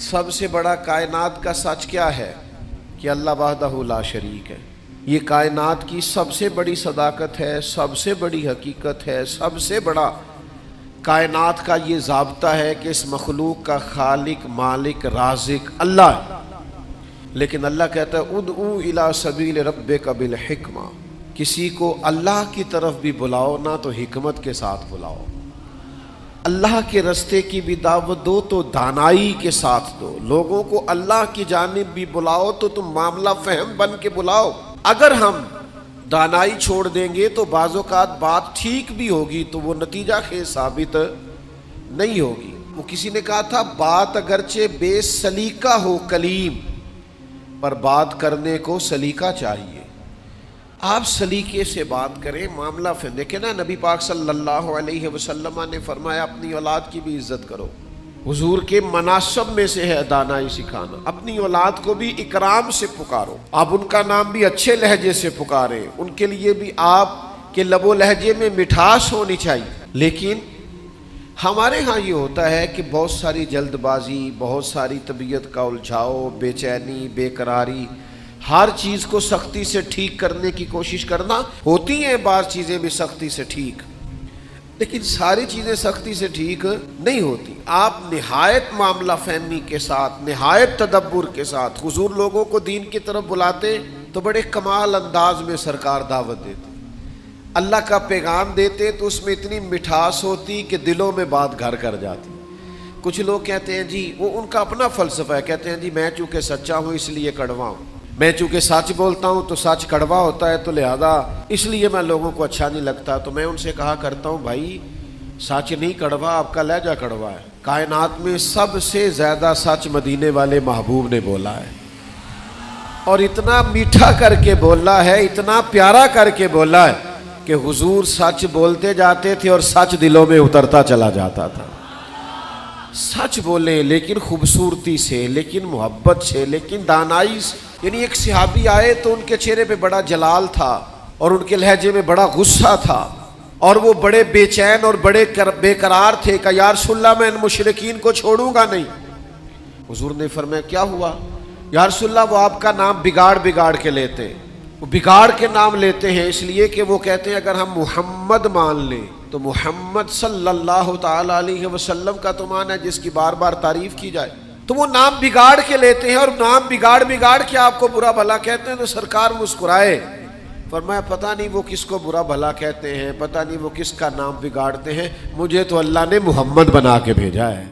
سب سے بڑا کائنات کا سچ کیا ہے کہ اللہ وحدہ لا شریک ہے۔ یہ کائنات کی سب سے بڑی صداقت ہے، سب سے بڑی حقیقت ہے، سب سے بڑا کائنات کا یہ ضابطہ ہے کہ اس مخلوق کا خالق، مالک، رازق اللہ ہے۔ لیکن اللہ کہتا ہے ادعو الی سبیل ربک بالحکمہ، کسی کو اللہ کی طرف بھی بلاؤ نہ تو حکمت کے ساتھ بلاؤ، اللہ کے رستے کی بھی دعوت دو تو دانائی کے ساتھ دو، لوگوں کو اللہ کی جانب بھی بلاؤ تو تم معاملہ فہم بن کے بلاؤ۔ اگر ہم دانائی چھوڑ دیں گے تو بعض اوقات بات ٹھیک بھی ہوگی تو وہ نتیجہ خیز ثابت نہیں ہوگی۔ وہ کسی نے کہا تھا بات اگرچہ بے سلیقہ ہو کلیم، پر بات کرنے کو سلیقہ چاہیے۔ آپ سلیقے سے بات کریں، معاملہ پھر دیکھیں نا، نبی پاک صلی اللہ علیہ وسلم نے فرمایا اپنی اولاد کی بھی عزت کرو۔ حضور کے مناسب میں سے ہے دانائی سکھانا، اپنی اولاد کو بھی اکرام سے پکارو، آپ ان کا نام بھی اچھے لہجے سے پکاریں، ان کے لیے بھی آپ کے لب و لہجے میں مٹھاس ہونی چاہیے۔ لیکن ہمارے ہاں یہ ہوتا ہے کہ بہت ساری جلد بازی، بہت ساری طبیعت کا الجھاؤ، بے چینی، بے قراری، ہر چیز کو سختی سے ٹھیک کرنے کی کوشش کرنا۔ ہوتی ہیں بعض چیزیں بھی سختی سے ٹھیک، لیکن ساری چیزیں سختی سے ٹھیک نہیں ہوتی۔ آپ نہایت معاملہ فہمی کے ساتھ، نہایت تدبر کے ساتھ حضور لوگوں کو دین کی طرف بلاتے تو بڑے کمال انداز میں سرکار دعوت دیتے، اللہ کا پیغام دیتے تو اس میں اتنی مٹھاس ہوتی کہ دلوں میں بات گھر کر جاتی۔ کچھ لوگ کہتے ہیں جی، وہ ان کا اپنا فلسفہ ہے، کہتے ہیں جی میں چونکہ سچا ہوں اس لیے کڑوا ہوں، میں چونکہ سچ بولتا ہوں تو سچ کڑوا ہوتا ہے تو لہذا اس لیے میں لوگوں کو اچھا نہیں لگتا۔ تو میں ان سے کہا کرتا ہوں بھائی سچ نہیں کڑوا، آپ کا لہجہ کڑوا ہے۔ کائنات میں سب سے زیادہ سچ مدینے والے محبوب نے بولا ہے، اور اتنا میٹھا کر کے بولا ہے، اتنا پیارا کر کے بولا ہے کہ حضور سچ بولتے جاتے تھے اور سچ دلوں میں اترتا چلا جاتا تھا۔ سچ بولیں لیکن خوبصورتی سے، لیکن محبت سے، لیکن دانائی سے۔ یعنی ایک صحابی آئے تو ان کے چہرے پہ بڑا جلال تھا اور ان کے لہجے میں بڑا غصہ تھا، اور وہ بڑے بے چین اور بڑے بے قرار تھے کہ یا رسول اللہ میں ان مشرکین کو چھوڑوں گا نہیں۔ حضور نے فرمایا کیا ہوا؟ یا رسول اللہ وہ آپ کا نام بگاڑ کے لیتے ہیں، وہ بگاڑ کے نام لیتے ہیں اس لیے کہ وہ کہتے ہیں اگر ہم محمد مان لیں تو محمد صلی اللہ تعالی علیہ وسلم کا تو مان ہے جس کی بار بار تعریف کی جائے، تو وہ نام بگاڑ کے لیتے ہیں، اور نام بگاڑ کے آپ کو برا بھلا کہتے ہیں۔ تو سرکار مسکرائے، فرمایا پتہ نہیں وہ کس کو برا بھلا کہتے ہیں، پتہ نہیں وہ کس کا نام بگاڑتے ہیں، مجھے تو اللہ نے محمد بنا کے بھیجا ہے۔